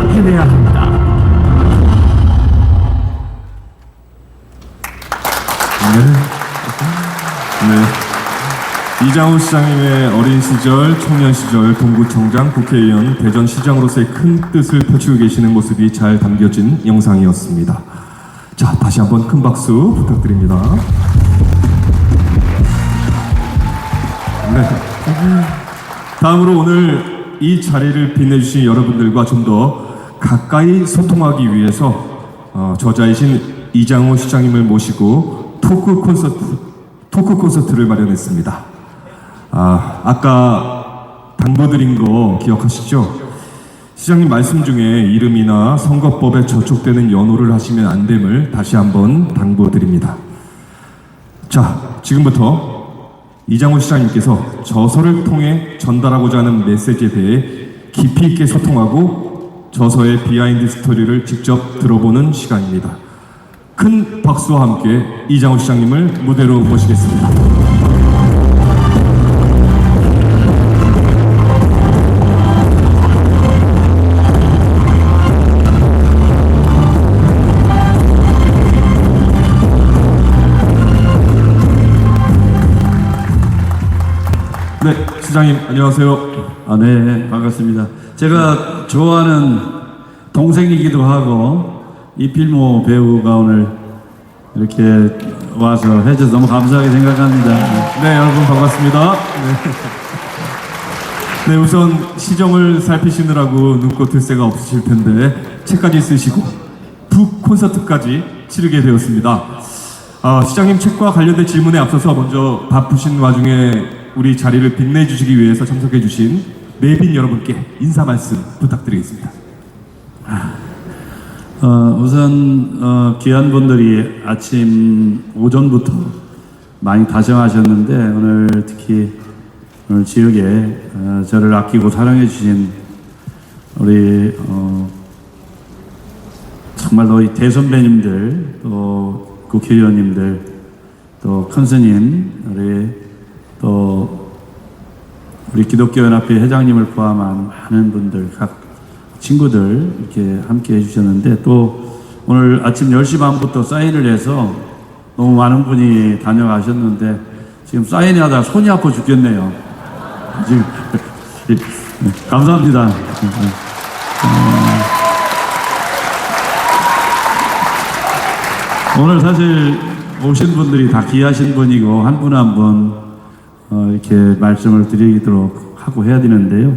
해내야 합니다. 네. 이장우 시장님의 어린 시절, 청년 시절, 동구청장, 국회의원, 대전시장으로서의 큰 뜻을 펼치고 계시는 모습이 잘 담겨진 영상이었습니다. 자, 다시 한번 큰 박수 부탁드립니다. 네. 다음으로 오늘 이 자리를 빛내주신 여러분들과 좀 더 가까이 소통하기 위해서 저자이신 이장우 시장님을 모시고 토크 콘서트를 마련했습니다. 아까 당부드린 거 기억하시죠? 시장님 말씀 중에 이름이나 선거법에 저촉되는 연호를 하시면 안 됨을 다시 한번 당부드립니다. 자, 지금부터 이장우 시장님께서 저서를 통해 전달하고자 하는 메시지에 대해 깊이 있게 소통하고 저서의 비하인드 스토리를 직접 들어보는 시간입니다. 큰 박수와 함께 이장우 시장님을 무대로 모시겠습니다. 네, 시장님 안녕하세요. 네, 반갑습니다. 제가 좋아하는 동생이기도 하고 이필모 배우가 오늘 이렇게 와서 해줘서 너무 감사하게 생각합니다. 네, 여러분 반갑습니다. 네, 우선 시정을 살피시느라고 눈꽃 들새가 없으실 텐데 책까지 쓰시고 북 콘서트까지 치르게 되었습니다. 시장님 책과 관련된 질문에 앞서서 먼저 바쁘신 와중에 우리 자리를 빛내주시기 위해서 참석해주신 내빈 여러분께 인사 말씀 부탁드리겠습니다. 우선 귀한 분들이 아침 오전부터 많이 다정하셨는데 오늘 특히 오늘 지역에 저를 아끼고 사랑해 주신 우리 정말로 이 대선배님들 또 국회의원님들 또 큰스님 우리 기독교연합회 회장님을 포함한 많은 분들 각 친구들 이렇게 함께 해주셨는데 또 오늘 아침 10시 반부터 사인을 해서 너무 많은 분이 다녀가셨는데 지금 사인을 하다가 손이 아파 죽겠네요. 지금 감사합니다. 오늘 사실 오신 분들이 다 귀하신 분이고 한 분 한 분 이렇게 말씀을 드리도록 하고 해야 되는데요.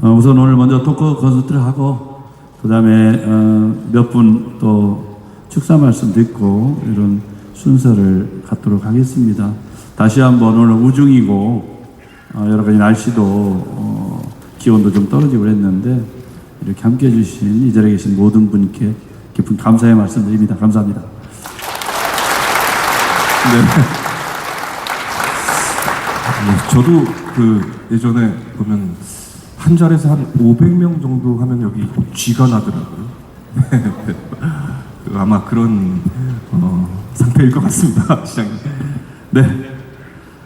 우선 오늘 먼저 토크 콘서트를 하고 그 다음에 몇 분 또 축사 말씀 듣고 이런 순서를 갖도록 하겠습니다. 다시 한번 오늘 우중이고 여러 가지 날씨도 기온도 좀 떨어지고 그랬는데 이렇게 함께 해주신 이 자리에 계신 모든 분께 깊은 감사의 말씀 드립니다. 감사합니다. 네. 저도 예전에 보면 한 자리에서 한 500명 정도 하면 여기 쥐가 나더라고요. 아마 그런 상태일 것 같습니다, 시장님. 네.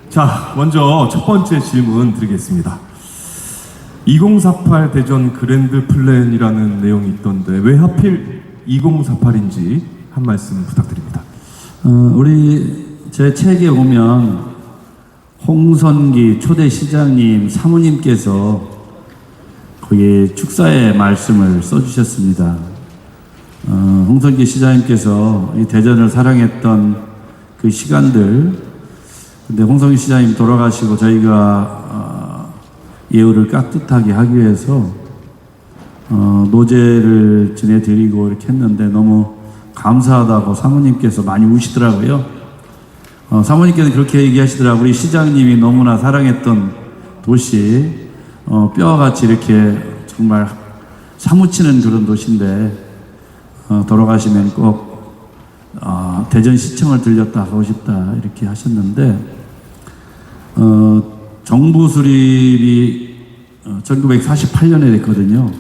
자, 먼저 첫 번째 질문 드리겠습니다. 2048 대전 그랜드 플랜이라는 내용이 있던데 왜 하필 2048인지 한 말씀 부탁드립니다. 우리 제 책에 보면 홍선기 초대 시장님 사모님께서 거기에 축사의 말씀을 써주셨습니다. 홍선기 시장님께서 이 대전을 사랑했던 그 시간들, 근데 홍선기 시장님 돌아가시고 저희가 예우를 깍듯하게 하기 위해서 노제를 지내드리고 이렇게 했는데 너무 감사하다고 사모님께서 많이 우시더라고요. 사모님께서 그렇게 얘기하시더라고요. 우리 시장님이 너무나 사랑했던 도시, 뼈와 같이 이렇게 정말 사무치는 그런 도시인데 돌아가시면 꼭 대전시청을 들렸다 가고 싶다 이렇게 하셨는데 정부 수립이 1948년에 됐거든요.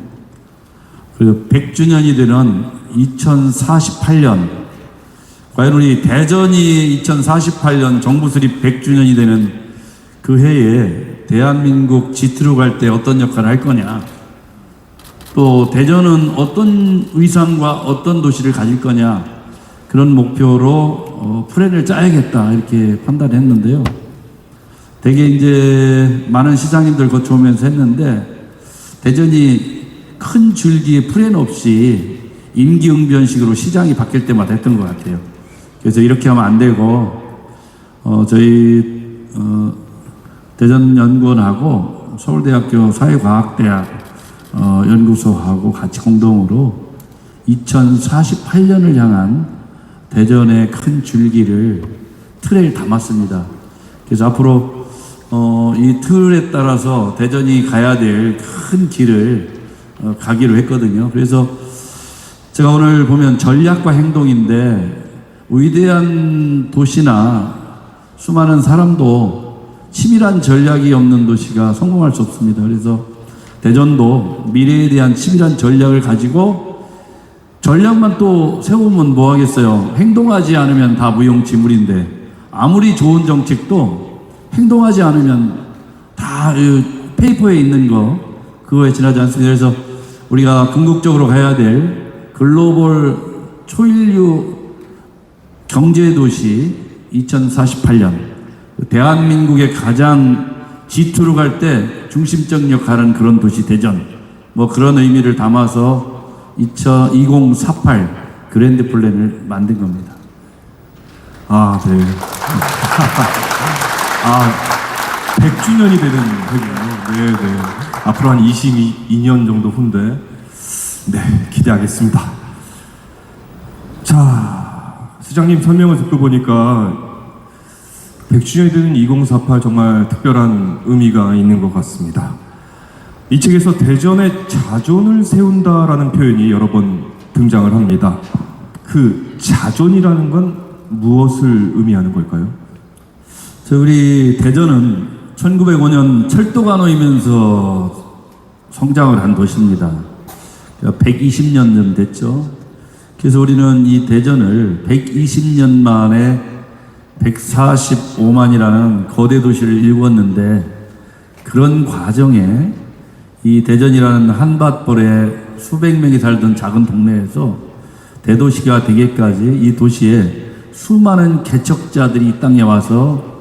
그리고 100주년이 되는 2048년 과연 우리 대전이 2048년 정부 수립 100주년이 되는 그 해에 대한민국 G2로 갈 때 어떤 역할을 할 거냐. 또 대전은 어떤 위상과 어떤 도시를 가질 거냐 그런 목표로 플랜을 짜야겠다 이렇게 판단했는데요. 되게 이제 많은 시장님들 거쳐오면서 했는데 대전이 큰 줄기의 플랜 없이 임기응변식으로 시장이 바뀔 때마다 했던 것 같아요. 그래서 이렇게 하면 안 되고 저희 대전연구원하고 서울대학교 사회과학대학 연구소하고 같이 공동으로 2048년을 향한 대전의 큰 줄기를 틀에 담았습니다. 그래서 앞으로 이 틀에 따라서 대전이 가야 될 큰 길을 가기로 했거든요. 그래서 제가 오늘 보면 전략과 행동인데 위대한 도시나 수많은 사람도 치밀한 전략이 없는 도시가 성공할 수 없습니다. 그래서 대전도 미래에 대한 치밀한 전략을 가지고 전략만 또 세우면 뭐 하겠어요. 행동하지 않으면 다 무용지물인데 아무리 좋은 정책도 행동하지 않으면 다 페이퍼에 있는 거 그거에 지나지 않습니다. 그래서 우리가 궁극적으로 가야 될 글로벌 초인류 경제도시 2048년 대한민국의 가장 G2로 갈 때 중심적 역할은 그런 도시 대전 뭐 그런 의미를 담아서 2048 그랜드 플랜을 만든 겁니다. 아, 네. 100주년이 되는 해군요. 네, 네. 앞으로 한 22년 정도 후인데, 네, 기대하겠습니다. 자, 시장님 설명을 듣고 보니까 100주년이 되는 2048 정말 특별한 의미가 있는 것 같습니다. 이 책에서 대전의 자존을 세운다라는 표현이 여러 번 등장을 합니다. 그 자존이라는 건 무엇을 의미하는 걸까요? 우리 대전은 1905년 철도가 놓이면서 성장을 한 도시입니다. 120년 전 됐죠. 그래서 우리는 이 대전을 120년 만에 145만이라는 거대 도시를 일궜는데 그런 과정에 이 대전이라는 한밭벌에 수백 명이 살던 작은 동네에서 대도시가 되기까지 이 도시에 수많은 개척자들이 이 땅에 와서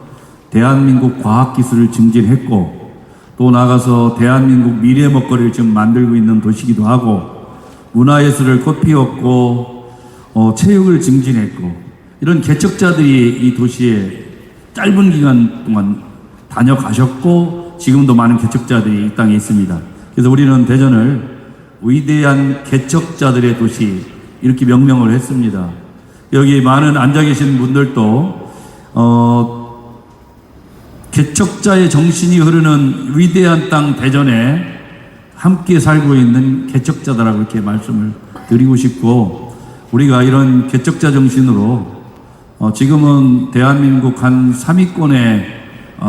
대한민국 과학기술을 증진했고 또 나가서 대한민국 미래 먹거리를 지금 만들고 있는 도시기도 하고 문화예술을 꽃피웠고 체육을 증진했고 이런 개척자들이 이 도시에 짧은 기간 동안 다녀가셨고 지금도 많은 개척자들이 이 땅에 있습니다. 그래서 우리는 대전을 위대한 개척자들의 도시 이렇게 명명을 했습니다. 여기 많은 앉아 계신 분들도 개척자의 정신이 흐르는 위대한 땅 대전에 함께 살고 있는 개척자다라고 이렇게 말씀을 드리고 싶고 우리가 이런 개척자 정신으로 지금은 대한민국 한 3위권의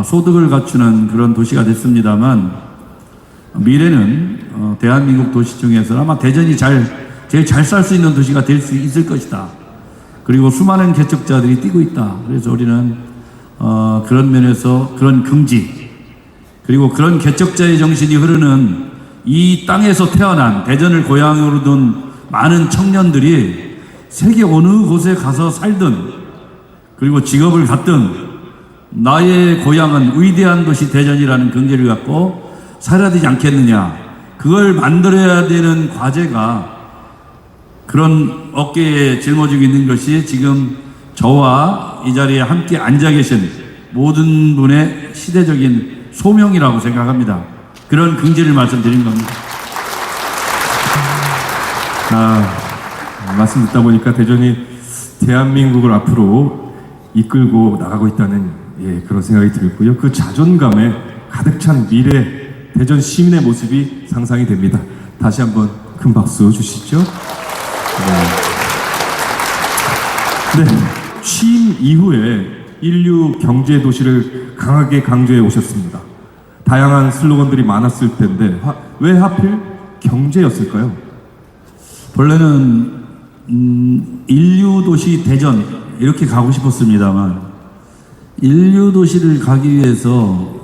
소득을 갖추는 그런 도시가 됐습니다만 미래는 대한민국 도시 중에서 아마 대전이 제일 잘 살 수 있는 도시가 될 수 있을 것이다. 그리고 수많은 개척자들이 뛰고 있다. 그래서 우리는 그런 면에서 그런 긍지 그리고 그런 개척자의 정신이 흐르는 이 땅에서 태어난 대전을 고향으로 둔 많은 청년들이 세계 어느 곳에 가서 살든 그리고 직업을 갖든 나의 고향은 위대한 도시 대전이라는 긍지를 갖고 살아야 되지 않겠느냐. 그걸 만들어야 되는 과제가 그런 어깨에 짊어지고 있는 것이 지금 저와 이 자리에 함께 앉아 계신 모든 분의 시대적인 소명이라고 생각합니다. 그런 긍지를 말씀드린 겁니다. 말씀 듣다 보니까 대전이 대한민국을 앞으로 이끌고 나가고 있다는 그런 생각이 들고요. 그 자존감에 가득 찬 미래 대전 시민의 모습이 상상이 됩니다. 다시 한번 큰 박수 주시죠. 네. 취임 이후에 인류 경제 도시를 강하게 강조해 오셨습니다. 다양한 슬로건들이 많았을 텐데 왜 하필 경제였을까요? 본래는 인류 도시 대전 이렇게 가고 싶었습니다만 인류 도시를 가기 위해서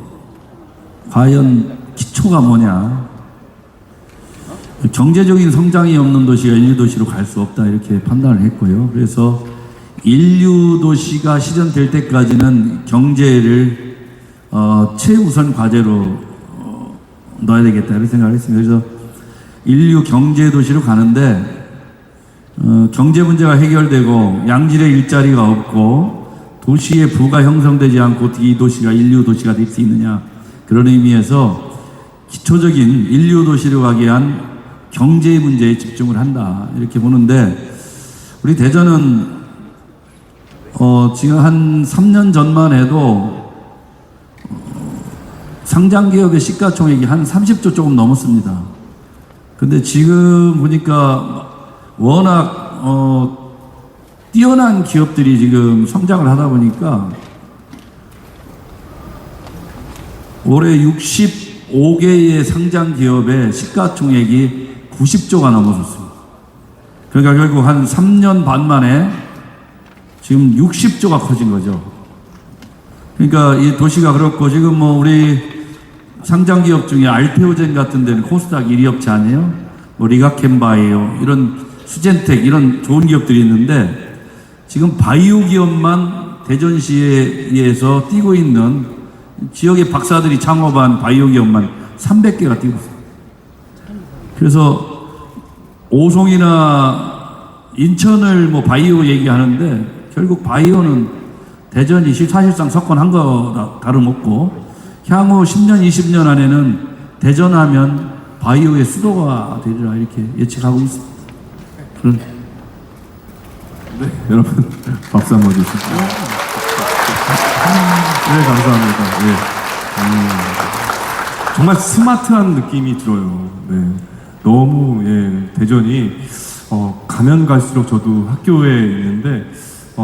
과연 기초가 뭐냐? 경제적인 성장이 없는 도시가 인류 도시로 갈 수 없다 이렇게 판단을 했고요. 그래서 인류 도시가 실현될 때까지는 경제를 최우선 과제로 넣어야 되겠다 이런 생각을 했습니다. 그래서 인류 경제 도시로 가는데 경제 문제가 해결되고 양질의 일자리가 없고 도시의 부가 형성되지 않고 어떻게 이 도시가 인류 도시가 될 수 있느냐, 그런 의미에서 기초적인 인류 도시로 가기 위한 경제 문제에 집중을 한다 이렇게 보는데, 우리 대전은 지금 한 3년 전만 해도 상장 기업의 시가총액이 한 30조 조금 넘었습니다. 근데 지금 보니까 워낙 뛰어난 기업들이 지금 성장을 하다 보니까 올해 65개의 상장 기업의 시가총액이 90조가 넘어섰습니다. 그러니까 결국 한 3년 반 만에 지금 60조가 커진 거죠. 그러니까 이 도시가 그렇고, 지금 뭐 우리 상장 기업 중에 알테오젠 같은 데는 코스닥 1위 업체 아니에요? 뭐 리가켄바이오, 이런 수젠텍, 이런 좋은 기업들이 있는데, 지금 바이오 기업만 대전시에서 뛰고 있는 지역의 박사들이 창업한 바이오 기업만 300개가 뛰고 있어요. 그래서 오송이나 인천을 뭐 바이오 얘기하는데, 결국 바이오는 대전이 사실상 석권한 거 다름없고, 향후 10년, 20년 안에는 대전하면 바이오의 수도가 되리라 이렇게 예측하고 있습니다. 네, 여러분 박수 한번 주시죠. 네, 감사합니다. 네. 정말 스마트한 느낌이 들어요. 네, 너무 대전이 가면 갈수록, 저도 학교에 있는데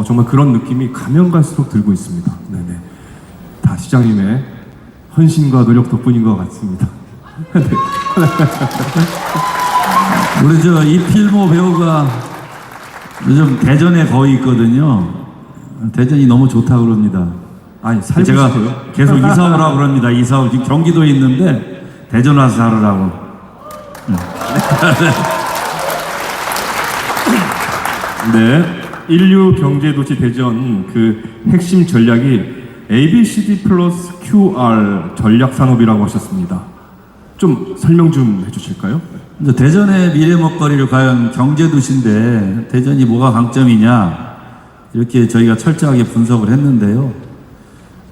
정말 그런 느낌이 가면 갈수록 들고 있습니다. 네네. 다 시장님의 헌신과 노력 덕분인 것 같습니다. 네. 우리 저 이필모 배우가 요즘 대전에 거의 있거든요. 대전이 너무 좋다고 그럽니다. 아니, 살고 제가 싶어요? 계속 이사를 하고 그럽니다. 이사를 지금 경기도에 있는데 대전 와서 살으라고. 네. 인류 경제도시 대전 그 핵심 전략이 ABCD 플러스 QR 전략 산업이라고 하셨습니다. 좀 설명 좀 해주실까요? 이제 대전의 미래 먹거리를 과연 경제도시인데 대전이 뭐가 강점이냐, 이렇게 저희가 철저하게 분석을 했는데요.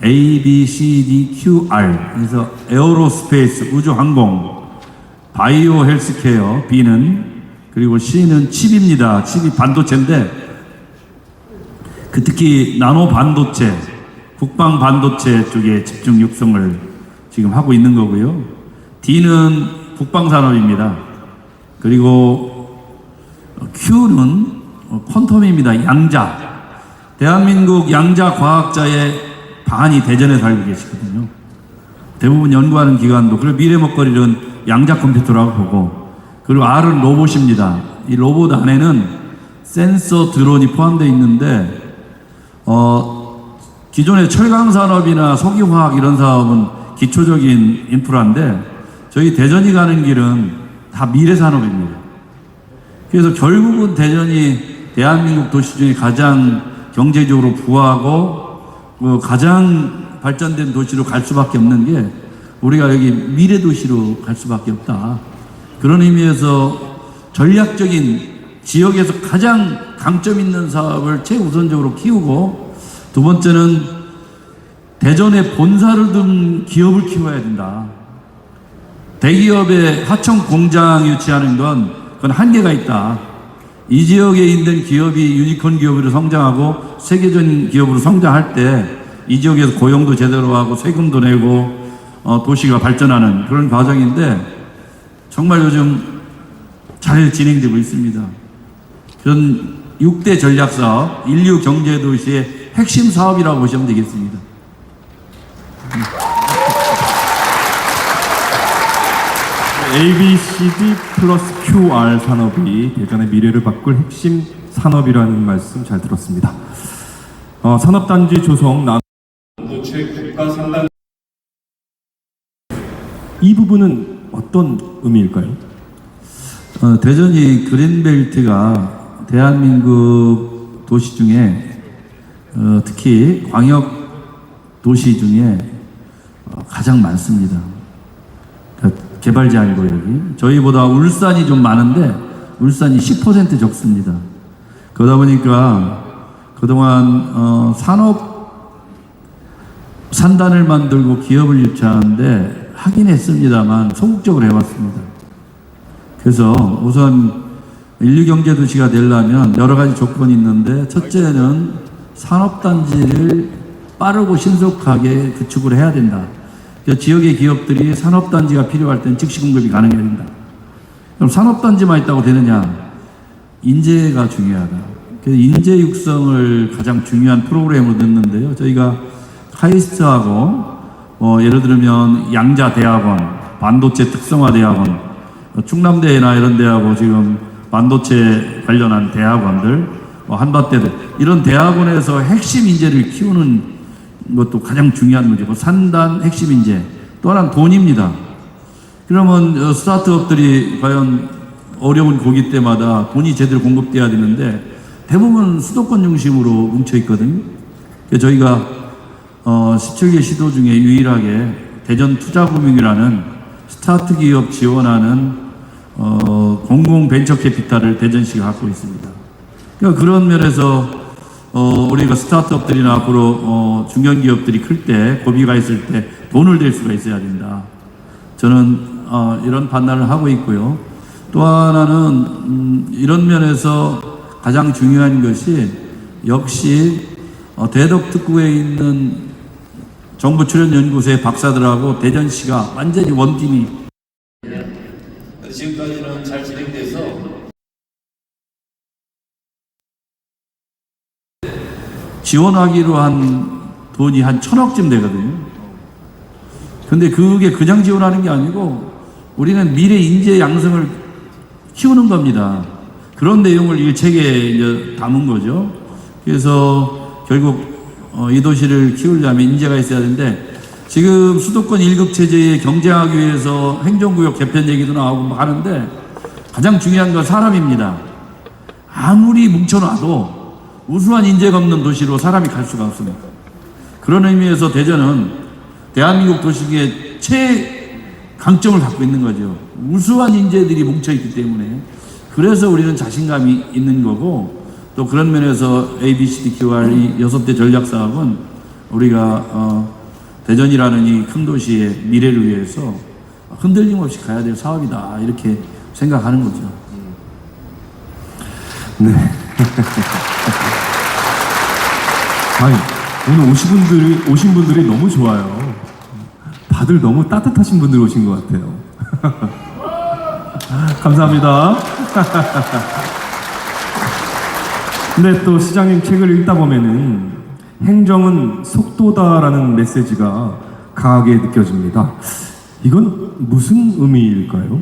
A, B, C, D, QR, 그래서 에어로스페이스, 우주항공, 바이오 헬스케어, B는, 그리고 C는 칩입니다. 칩이 반도체인데, 특히 나노 반도체, 국방 반도체 쪽에 집중 육성을 지금 하고 있는 거고요. D는 국방 산업입니다. 그리고 Q는 퀀텀입니다. 양자. 대한민국 양자 과학자의 반이 대전에 살고 계시거든요. 대부분 연구하는 기관도. 그리고 미래 먹거리는 양자 컴퓨터라고 보고, 그리고 R은 로봇입니다. 이 로봇 안에는 센서, 드론이 포함되어 있는데, 기존의 철강 산업이나 석유화학 이런 사업은 기초적인 인프라인데, 저희 대전이 가는 길은 다 미래 산업입니다. 그래서 결국은 대전이 대한민국 도시 중에 가장 경제적으로 부하고 가장 발전된 도시로 갈 수밖에 없는 게, 우리가 여기 미래 도시로 갈 수밖에 없다. 그런 의미에서 전략적인 지역에서 가장 강점 있는 사업을 최우선적으로 키우고, 두 번째는 대전에 본사를 둔 기업을 키워야 된다. 대기업의 하청 공장 유치하는 건 그건 한계가 있다. 이 지역에 있는 기업이 유니콘 기업으로 성장하고 세계적인 기업으로 성장할 때 이 지역에서 고용도 제대로 하고 세금도 내고 도시가 발전하는 그런 과정인데, 정말 요즘 잘 진행되고 있습니다. 전 6대 전략사업, 인류 경제도시의 핵심 사업이라고 보시면 되겠습니다. ABCD 플러스 QR 산업이 대전의 미래를 바꿀 핵심 산업이라는 말씀 잘 들었습니다. 산업단지 조성, 반도체 국가 상단, 이 부분은 어떤 의미일까요? 대전이 그린벨트가 대한민국 도시 중에 특히 광역 도시 중에 가장 많습니다. 그러니까 개발 제한 구역이 저희보다 울산이 좀 많은데 울산이 10% 적습니다. 그러다 보니까 그동안 산단을 만들고 기업을 유치하는데 하긴 했습니다만 소극적으로 해왔습니다. 그래서 우선 인류경제도시가 되려면 여러 가지 조건이 있는데 첫째는 산업단지를 빠르고 신속하게 구축을 해야 된다. 지역의 기업들이 산업단지가 필요할 때는 즉시 공급이 가능해야 된다. 그럼 산업단지만 있다고 되느냐? 인재가 중요하다. 그래서 인재 육성을 가장 중요한 프로그램으로 넣는데요. 저희가 카이스트하고 예를 들면 양자대학원, 반도체 특성화대학원, 충남대나 이런 데하고 지금 반도체 관련한 대학원들, 한밭대들 이런 대학원에서 핵심 인재를 키우는 것도 가장 중요한 문제고 산단 핵심 인재 또 하나는 돈입니다. 그러면 스타트업들이 과연 어려운 고기 때마다 돈이 제대로 공급돼야 되는데 대부분 수도권 중심으로 뭉쳐 있거든요. 그래서 저희가 17개 시도 중에 유일하게 대전 투자금융이라는 스타트 기업 지원하는 공공 벤처 캐피탈을 대전시가 갖고 있습니다. 그러니까 그런 면에서 우리가 스타트업들이나 앞으로 중견기업들이 클 때 고비가 있을 때 돈을 댈 수가 있어야 된다. 저는 이런 판단을 하고 있고요. 또 하나는 이런 면에서 가장 중요한 것이 역시 대덕특구에 있는 정부출연연구소의 박사들하고 대전시가 완전히 원팀이 지금까지는 잘 진행돼서 지원하기로 한 돈이 한 1,000억쯤 되거든요. 근데 그게 그냥 지원하는 게 아니고 우리는 미래 인재 양성을 키우는 겁니다. 그런 내용을 이 책에 이제 담은 거죠. 그래서 결국 이 도시를 키우려면 인재가 있어야 되는데 지금 수도권 1급 체제에 경쟁하기 위해서 행정구역 개편 얘기도 나오고 뭐 하는데 가장 중요한 건 사람입니다. 아무리 뭉쳐놔도 우수한 인재가 없는 도시로 사람이 갈 수가 없습니다. 그런 의미에서 대전은 대한민국 도시 중에 최강점을 갖고 있는 거죠. 우수한 인재들이 뭉쳐있기 때문에 그래서 우리는 자신감이 있는 거고 또 그런 면에서 ABCDQR이 6대 전략사업은 우리가 대전이라는 이 큰 도시의 미래를 위해서 흔들림 없이 가야 될 사업이다 이렇게 생각하는 거죠. 네. 아니, 오늘 오신 분들이 너무 좋아요. 다들 너무 따뜻하신 분들 오신 것 같아요. 감사합니다. 근데 또 시장님 책을 읽다 보면은 행정은 속도다라는 메시지가 강하게 느껴집니다. 이건 무슨 의미일까요?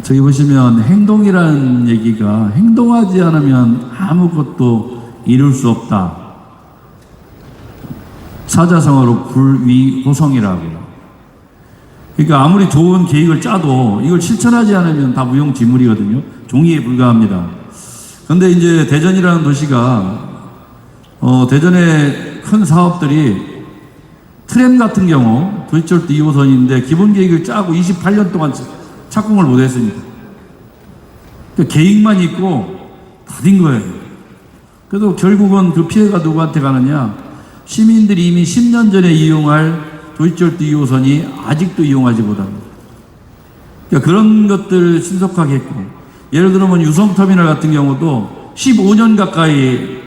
저기 보시면 행동이라는 얘기가 행동하지 않으면 아무것도 이룰 수 없다. 사자성어로 불위호성이라고요. 그러니까 아무리 좋은 계획을 짜도 이걸 실천하지 않으면 다 무용지물이거든요. 종이에 불과합니다. 그런데 이제 대전이라는 도시가 대전의 큰 사업들이 트램 같은 경우 도시철도 2호선인데 기본 계획을 짜고 28년 동안 착공을 못했습니다. 그러니까 계획만 있고 다딘 거예요. 그래도 결국은 그 피해가 누구한테 가느냐? 시민들이 이미 10년 전에 이용할 도시철도 2호선이 아직도 이용하지 못합니다. 그러니까 그런 것들 신속하게 했고, 예를 들면 유성터미널 같은 경우도 15년 가까이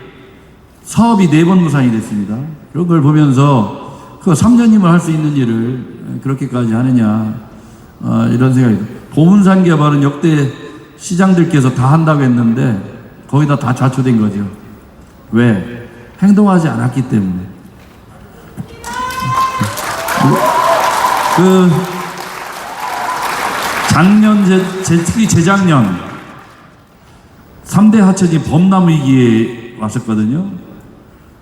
사업이 4번 무산이 됐습니다. 그런 걸 보면서 그 3년이면 할 수 있는 일을 그렇게까지 하느냐, 이런 생각이 듭니다. 보문산 개발은 역대 시장들께서 다 한다고 했는데 거기다 다 좌초된 거죠. 왜? 행동하지 않았기 때문에. 작년, 특히 재작년 3대 하천이 범람 위기에 왔었거든요.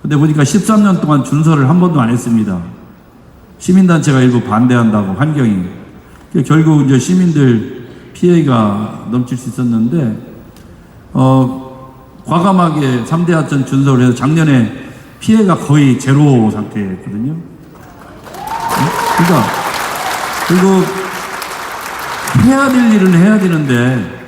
근데 보니까 13년 동안 준설을 한 번도 안 했습니다. 시민단체가 일부 반대한다고, 환경이. 결국 이제 시민들 피해가 넘칠 수 있었는데 과감하게 3대 하천 준설을 해서 작년에 피해가 거의 제로 상태였거든요. 그러니까 결국 해야 될 일은 해야 되는데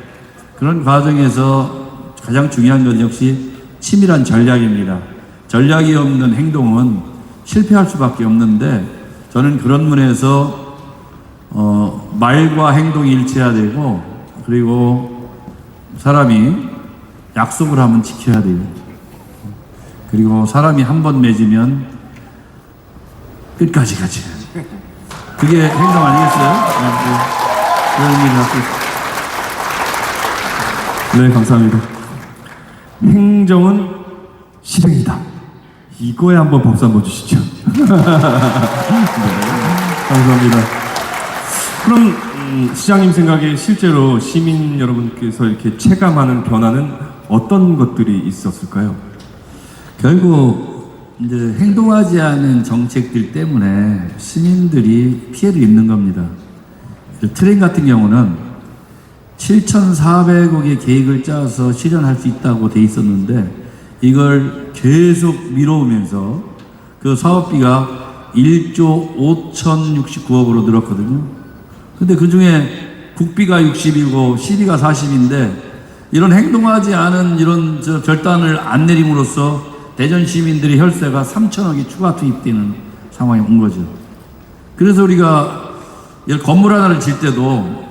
그런 과정에서 가장 중요한 건 역시 치밀한 전략입니다. 전략이 없는 행동은 실패할 수밖에 없는데 저는 그런 면에서 말과 행동이 일치해야 되고 그리고 사람이 약속을 하면 지켜야 돼요. 그리고 사람이 한 번 맺으면 끝까지 같이 해야 돼요. 그게 행동 아니겠어요? 그런 의미를 갖고 있습니다. 네, 감사합니다. 행정은 실행이다. 이거에 한번 박수 한번 주시죠. 네, 감사합니다. 그럼 시장님 생각에 실제로 시민 여러분께서 이렇게 체감하는 변화는 어떤 것들이 있었을까요? 결국 이제 행동하지 않은 정책들 때문에 시민들이 피해를 입는 겁니다. 트램 같은 경우는 7,400억의 계획을 짜서 실현할 수 있다고 돼 있었는데 이걸 계속 미뤄오면서 그 사업비가 1조 5,069억으로 늘었거든요. 근데 그 중에 국비가 60이고 시비가 40인데 이런 행동하지 않은 이런 결단을 안 내림으로써 대전 시민들의 혈세가 3천억이 추가 투입되는 상황이 온 거죠. 그래서 우리가 건물 하나를 질 때도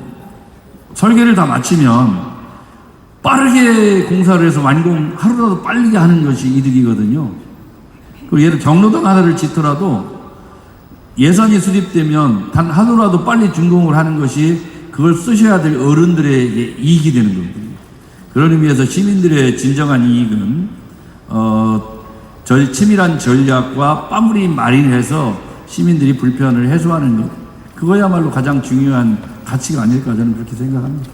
설계를 다 마치면 빠르게 공사를 해서 완공 하루라도 빨리 하는 것이 이득이거든요. 그리고 예를 경로당 하나를 짓더라도 예산이 수립되면 단 하루라도 빨리 준공을 하는 것이 그걸 쓰셔야 될 어른들에게 이익이 되는 거거든요. 그런 의미에서 시민들의 진정한 이익은 치밀한 전략과 빠무리 마련해서 시민들이 불편을 해소하는 것, 그거야말로 가장 중요한 가치가 아닐까 저는 그렇게 생각합니다.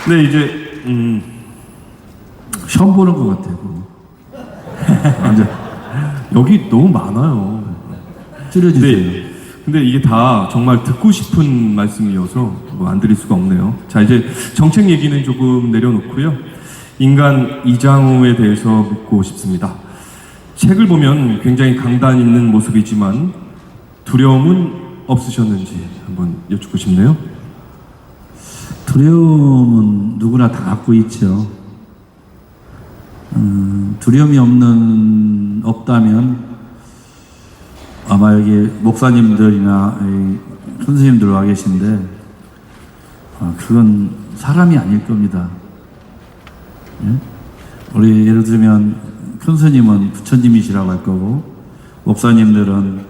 네, 이제 처음 보는 것 같아요. 완전 여기 너무 많아요. 줄여주세요. 네. 근데 이게 다 정말 듣고 싶은 말씀이어서 뭐 안 드릴 수가 없네요. 자, 이제 정책 얘기는 조금 내려놓고요. 인간 이장우에 대해서 묻고 싶습니다. 책을 보면 굉장히 강단 있는 모습이지만 두려움은 없으셨는지 한번 여쭙고 싶네요. 두려움은 누구나 다 갖고 있죠. 두려움이 없다면 아마 여기 목사님들이나 선생님들 와 계신데 그건 사람이 아닐 겁니다. 예? 우리 예를 들면 큰 스님은 부처님이시라고 할 거고 목사님들은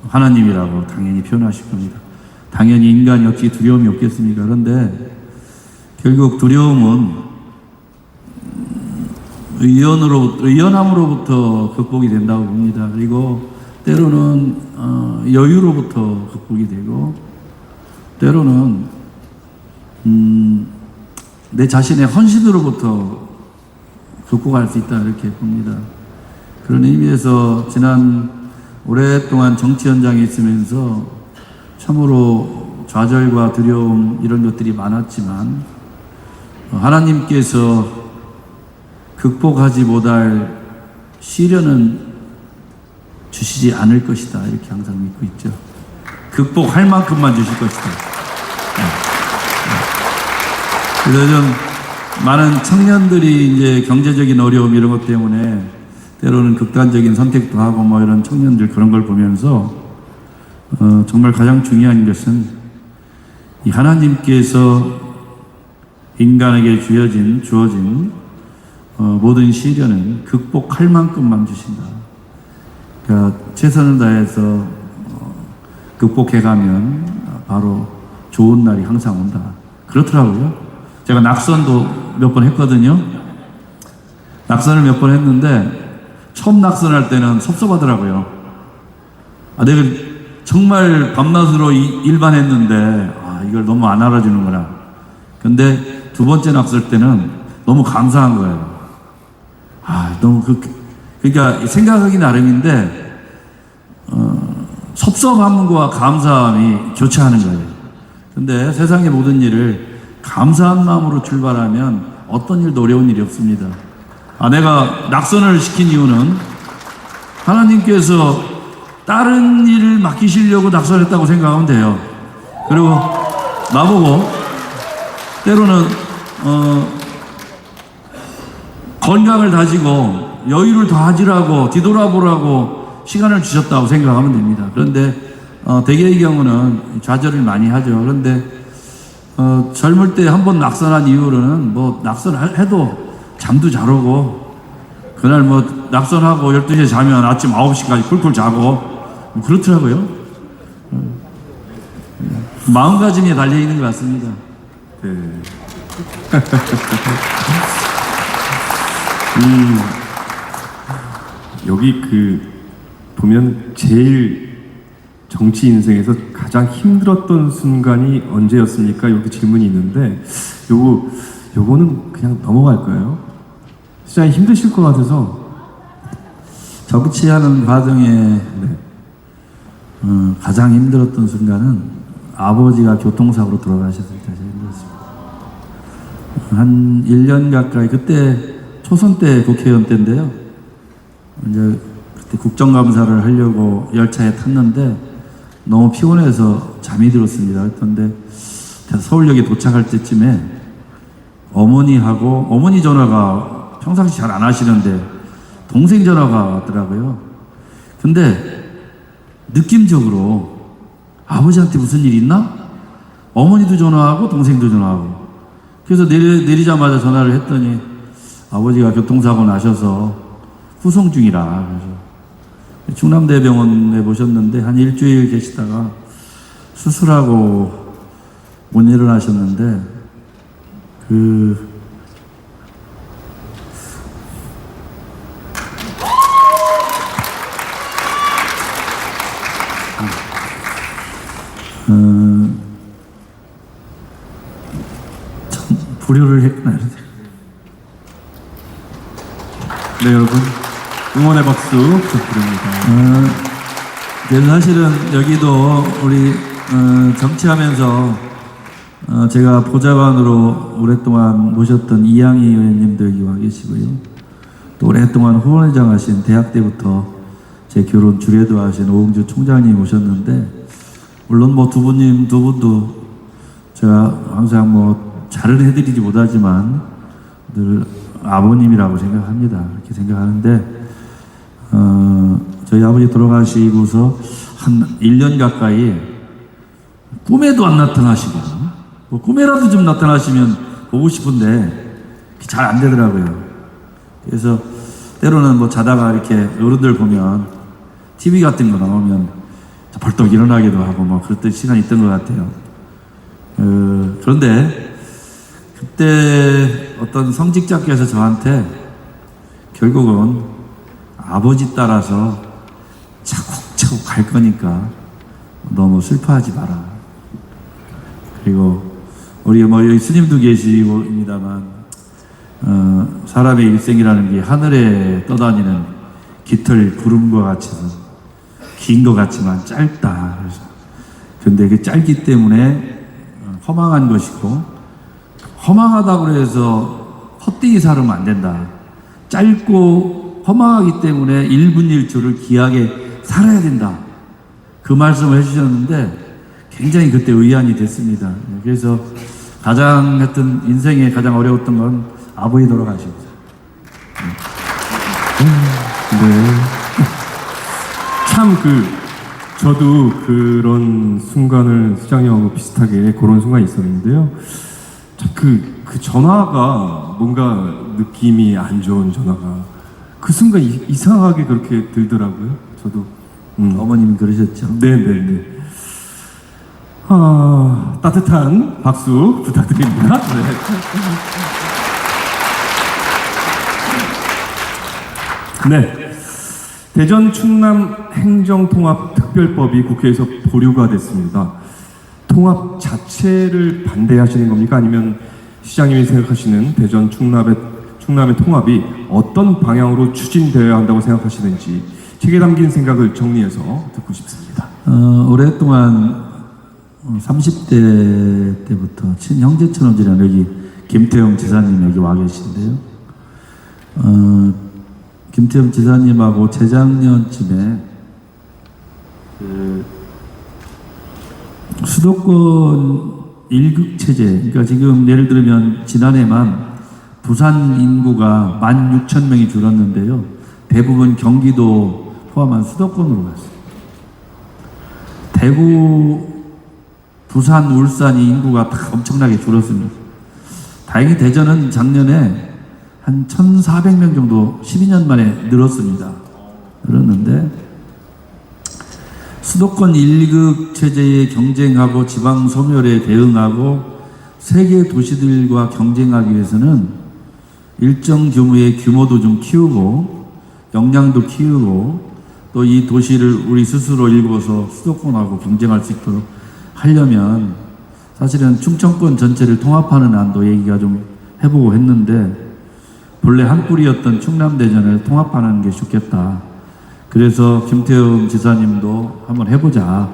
하나님이라고 당연히 표현하실 겁니다. 당연히 인간이 어찌 두려움이 없겠습니까? 그런데 결국 두려움은 의연함으로부터 극복이 된다고 봅니다. 그리고 때로는 여유로부터 극복이 되고 때로는 내 자신의 헌신으로부터 극복할 수 있다 이렇게 봅니다. 그런 의미에서 지난 오랫동안 정치 현장에 있으면서 참으로 좌절과 두려움 이런 것들이 많았지만 하나님께서 극복하지 못할 시련은 주시지 않을 것이다 이렇게 항상 믿고 있죠. 극복할 만큼만 주실 것이다. 그래서 좀 많은 청년들이 이제 경제적인 어려움 이런 것 때문에 때로는 극단적인 선택도 하고 뭐 이런 청년들 그런 걸 보면서 정말 가장 중요한 것은 이 하나님께서 인간에게 주어진 모든 시련은 극복할 만큼만 주신다. 그러니까 최선을 다해서 극복해가면 바로 좋은 날이 항상 온다. 그렇더라고요. 제가 낙선도 몇 번 했거든요. 낙선을 몇 번 했는데 처음 낙선할 때는 섭섭하더라고요. 내가 정말 밤낮으로 일반했는데 이걸 너무 안 알아주는구나. 근데 두 번째 낙설 때는 너무 감사한 거예요. 너무 그러니까 생각하기 나름인데 섭섭함과 감사함이 교차하는 거예요. 근데 세상의 모든 일을 감사한 마음으로 출발하면 어떤 일도 어려운 일이 없습니다. 내가 낙선을 시킨 이유는 하나님께서 다른 일을 맡기시려고 낙선했다고 생각하면 돼요. 그리고 나보고 때로는 건강을 다지고 여유를 더하지라고 뒤돌아보라고 시간을 주셨다고 생각하면 됩니다. 그런데 대개의 경우는 좌절을 많이 하죠. 그런데 젊을 때 한 번 낙선한 이후로는 뭐 낙선해도 잠도 잘 오고, 그날 뭐 낙선하고 12시에 자면 아침 9시까지 쿨쿨 자고 뭐 그렇더라고요. 마음가짐에 달려있는 것 같습니다. 네. 여기 보면 제일 정치 인생에서 가장 힘들었던 순간이 언제였습니까? 이렇게 질문이 있는데 요거는 그냥 넘어갈까요? 시장이 힘드실 것 같아서. 정치하는 과정에 가장 힘들었던 순간은 아버지가 교통사고로 돌아가셨을 때 제일 힘들었습니다. 한 1년 가까이, 그때 초선 때 국회의원 때인데요. 이제 그때 국정감사를 하려고 열차에 탔는데 너무 피곤해서 잠이 들었습니다. 그런데 서울역에 도착할 때쯤에 어머니 전화가 평상시 잘 안 하시는데 동생 전화가 왔더라고요. 근데 느낌적으로 아버지한테 무슨 일 있나? 어머니도 전화하고 동생도 전화하고. 그래서 내리자마자 전화를 했더니 아버지가 교통사고 나셔서 후송 중이라. 그래서 충남대병원에 모셨는데 한 일주일 계시다가 수술하고 못 일어나셨는데 참 불효를 했구나. 네, 여러분 응원의 박수 부탁드립니다. 그래서 사실은 여기도 우리 정치하면서 제가 보좌관으로 오랫동안 모셨던 이양희 의원님도 여기 와 계시고요. 또 오랫동안 후원회장 하신 대학 때부터 제 결혼 주례도 하신 오홍주 총장님 오셨는데, 물론 뭐 두 분도 제가 항상 뭐 잘은 해드리지 못하지만 늘 아버님이라고 생각합니다. 이렇게 생각하는데, 저희 아버지 돌아가시고서 한 1년 가까이 꿈에도 안 나타나시고, 뭐 꿈에라도 좀 나타나시면 보고 싶은데 잘 안 되더라고요. 그래서 때로는 뭐 자다가 이렇게 어른들 보면 TV 같은 거 나오면 벌떡 일어나기도 하고 뭐 그랬던 시간이 있던 것 같아요. 그런데 그때 어떤 성직자께서 저한테 결국은 아버지 따라서 차곡차곡 갈 거니까 너무 슬퍼하지 마라. 그리고 우리 뭐 여기 스님도 계시고입니다만 사람의 일생이라는 게 하늘에 떠다니는 깃털 구름과 같이 긴 것 같지만 짧다. 그래서 근데 그 짧기 때문에 허망한 것이고, 허망하다고 해서 헛되이 살으면 안 된다. 짧고 허망하기 때문에 1분 1초를 귀하게 살아야 된다. 그 말씀을 해주셨는데 굉장히 그때 의안이 됐습니다. 그래서 가장 하여튼 인생에 가장 어려웠던 건 아버지 돌아가십니다. 네. 참 저도 그런 순간을 시장님하고 비슷하게 그런 순간이 있었는데요. 참 그 전화가 뭔가 느낌이 안 좋은 전화가 그 순간 이상하게 그렇게 들더라고요. 저도. 어머님이 그러셨죠. 네네네. 따뜻한 박수 부탁드립니다. 네. 네. 대전 충남 행정통합특별법이 국회에서 보류가 됐습니다. 통합 자체를 반대하시는 겁니까? 아니면 시장님이 생각하시는 대전 충남의 통합이 어떤 방향으로 추진되어야 한다고 생각하시는지 책에 담긴 생각을 정리해서 듣고 싶습니다. 오랫동안 30대 때부터 친형제처럼 지낸 여기 김태형 지사님 여기 와 계신데요. 김태형 지사님하고 재작년쯤에 수도권 1극 체제, 그러니까 지금 예를 들면 지난해만 부산 인구가 16,000명이 줄었는데요. 대부분 경기도 포함한 수도권으로 갔어요. 대구, 부산, 울산이 인구가 다 엄청나게 줄었습니다. 다행히 대전은 작년에 한 1,400명 정도 12년 만에 늘었습니다. 늘었는데 수도권 1극 체제에 경쟁하고 지방 소멸에 대응하고 세계 도시들과 경쟁하기 위해서는 일정 규모의 규모도 좀 키우고 역량도 키우고 또 이 도시를 우리 스스로 일궈서 수도권하고 경쟁할 수 있도록 하려면 사실은 충청권 전체를 통합하는 안도 얘기가 좀 해보고 했는데 본래 한 뿌리였던 충남대전을 통합하는 게 좋겠다. 그래서 김태형 지사님도 한번 해보자.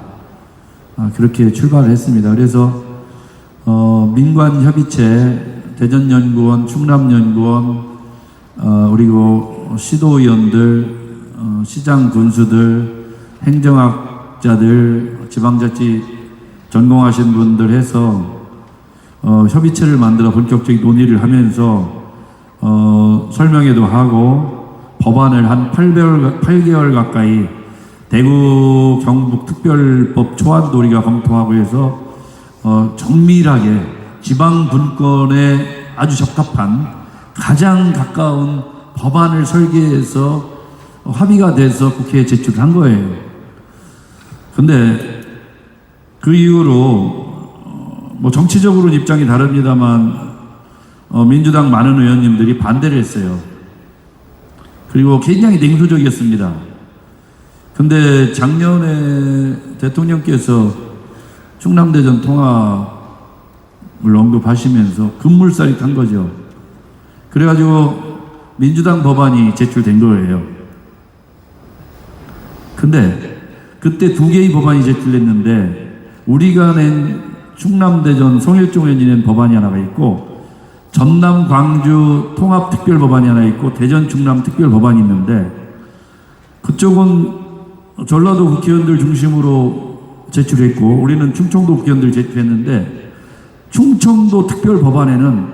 그렇게 출발을 했습니다. 그래서 민관협의체, 대전연구원, 충남연구원, 그리고 시도의원들, 시장 군수들, 행정학자들, 지방자치 전공하신 분들 해서 협의체를 만들어 본격적인 논의를 하면서 설명회도 하고 법안을 한 8개월 가까이 대구 경북 특별법 초안도 우리가 검토하고 해서 정밀하게 지방 분권에 아주 적합한 가장 가까운 법안을 설계해서 합의가 돼서 국회에 제출한 거예요. 근데 그 이후로 뭐 정치적으로는 입장이 다릅니다만 민주당 많은 의원님들이 반대를 했어요. 그리고 굉장히 냉소적이었습니다. 근데 작년에 대통령께서 충남대전 통합을 언급하시면서 급물살이 탄 거죠. 그래가지고 민주당 법안이 제출된 거예요. 근데 그때 2개의 법안이 제출됐는데 우리가 낸 충남대전 송일종 의원이 낸 법안이 하나가 있고 전남 광주 통합 특별 법안이 하나 있고 대전 충남 특별 법안이 있는데 그쪽은 전라도 국회의원들 중심으로 제출했고 우리는 충청도 국회의원들 제출했는데 충청도 특별 법안에는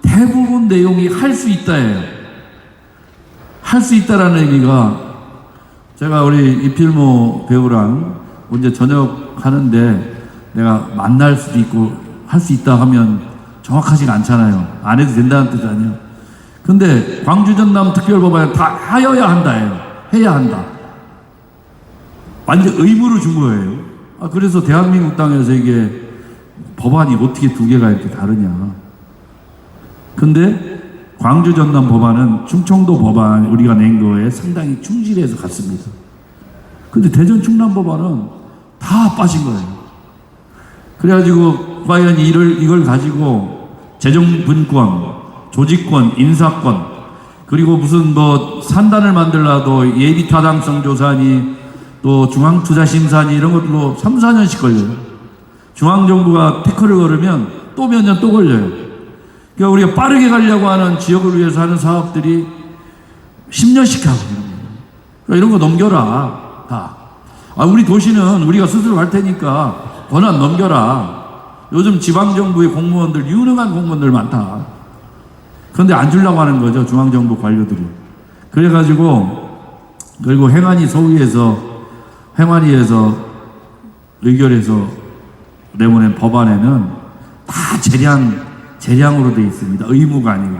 대부분 내용이 할 수 있다예요. 할 수 있다라는 얘기가 제가 우리 이필모 배우랑 언제 저녁 하는데 내가 만날 수도 있고 할 수 있다 하면 정확하지가 않잖아요. 안 해도 된다는 뜻 아니에요. 근데 광주 전남 특별법안에 다 하여야 한다예요. 해야 한다. 완전 의무를 준 거예요. 그래서 대한민국 땅에서 이게 법안이 어떻게 2개가 이렇게 다르냐. 근데 광주 전남 법안은 충청도 법안 우리가 낸 거에 상당히 충실해서 갔습니다. 근데 대전 충남 법안은 다 빠진 거예요. 그래가지고 과연 이걸 가지고 재정분권, 조직권, 인사권, 그리고 무슨 뭐 산단을 만들라도 예비타당성 조사니 또 중앙투자심사니 이런 것들로 3, 4년씩 걸려요. 중앙정부가 태클을 걸으면 또 몇 년 또 걸려요. 그러니까 우리가 빠르게 가려고 하는 지역을 위해서 하는 사업들이 10년씩 하고 그러니까 이런 거 넘겨라 다. 우리 도시는 우리가 스스로 할 테니까 권한 넘겨라. 요즘 지방정부의 공무원들 유능한 공무원들 많다. 그런데 안 주려고 하는 거죠 중앙정부 관료들이. 그래가지고 그리고 행안위 행안위에서 의결해서 내보낸 법안에는 다 재량으로 되어 있습니다. 의무가 아니고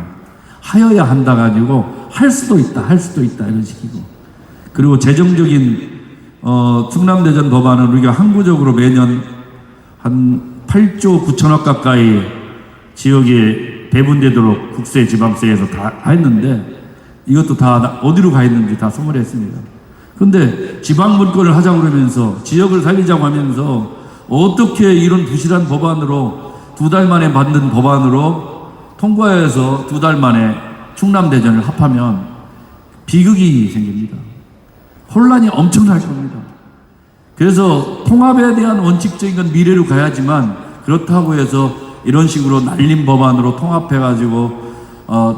하여야 한다가 아니고 할 수도 있다 이런 식이고. 그리고 재정적인 충남대전 법안은 우리가 항구적으로 매년 한 8조 9천억 가까이 지역에 배분되도록 국세 지방세에서 다 했는데 이것도 다 어디로 가 있는지 다 소멸했습니다. 근데 지방분권을 하자고 그러면서 지역을 살리자고 하면서 어떻게 이런 부실한 법안으로 2달 만에 만든 법안으로 통과해서 2달 만에 충남대전을 합하면 비극이 생깁니다. 혼란이 엄청날 겁니다. 그래서 통합에 대한 원칙적인 건 미래로 가야지만 그렇다고 해서 이런 식으로 날림 법안으로 통합해가지고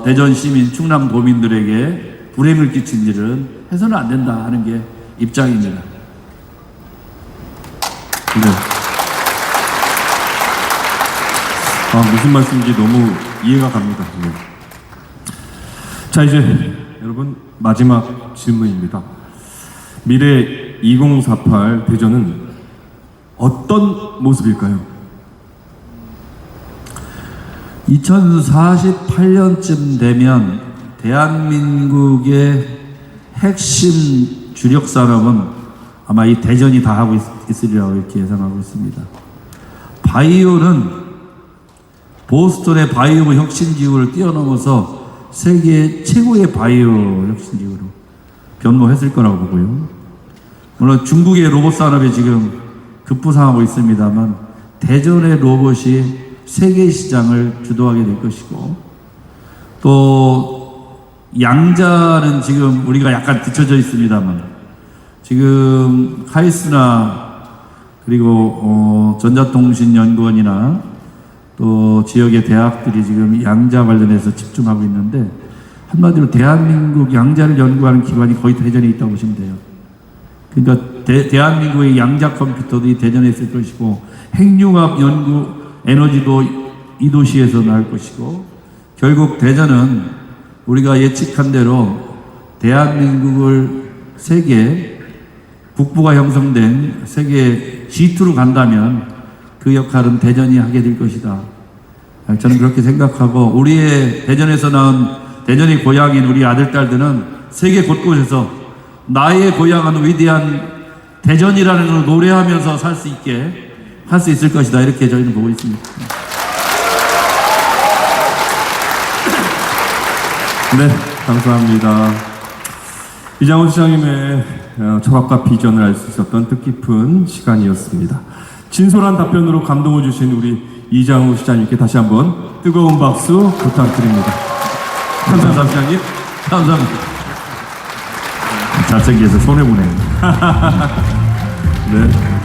대전 시민, 충남 도민들에게 불행을 끼친 일은 해서는 안 된다 하는 게 입장입니다. 네. 무슨 말씀인지 너무 이해가 갑니다. 네. 자, 이제 여러분 마지막 질문입니다. 미래 2048 대전은 어떤 모습일까요? 2048년쯤 되면 대한민국의 핵심 주력 산업은 아마 이 대전이 다 하고 있으리라고 이렇게 예상하고 있습니다. 바이오는 보스턴의 바이오 혁신기구를 뛰어넘어서 세계 최고의 바이오 혁신기구로 변모했을 거라고 보고요. 물론 중국의 로봇 산업이 지금 급부상하고 있습니다만 대전의 로봇이 세계 시장을 주도하게 될 것이고, 또 양자는 지금 우리가 약간 뒤쳐져 있습니다만 지금 카이스나 그리고 전자통신연구원이나 또 지역의 대학들이 지금 양자 관련해서 집중하고 있는데, 한마디로 대한민국 양자를 연구하는 기관이 거의 대전에 있다고 보시면 돼요. 그러니까 대한민국의 양자 컴퓨터도 이 대전에 있을 것이고, 핵융합 연구 에너지도 이 도시에서 나올 것이고, 결국 대전은 우리가 예측한 대로 대한민국을 세계 북부가 형성된 세계 G2로 간다면 그 역할은 대전이 하게 될 것이다. 저는 그렇게 생각하고, 우리의 대전에서 나온 대전의 고향인 우리 아들, 딸들은 세계 곳곳에서 나의 고향은 위대한 대전이라는 걸 노래하면서 살 수 있게 할 수 있을 것이다. 이렇게 저희는 보고 있습니다. 네, 감사합니다. 이장훈 시장님의 철학과 비전을 알 수 있었던 뜻깊은 시간이었습니다. 진솔한 답변으로 감동을 주신 우리 이장훈 시장님께 다시 한번 뜨거운 박수 부탁드립니다. 감사합니다, 시장님. 감사합니다. 잘생겨서 손해보네요. 네.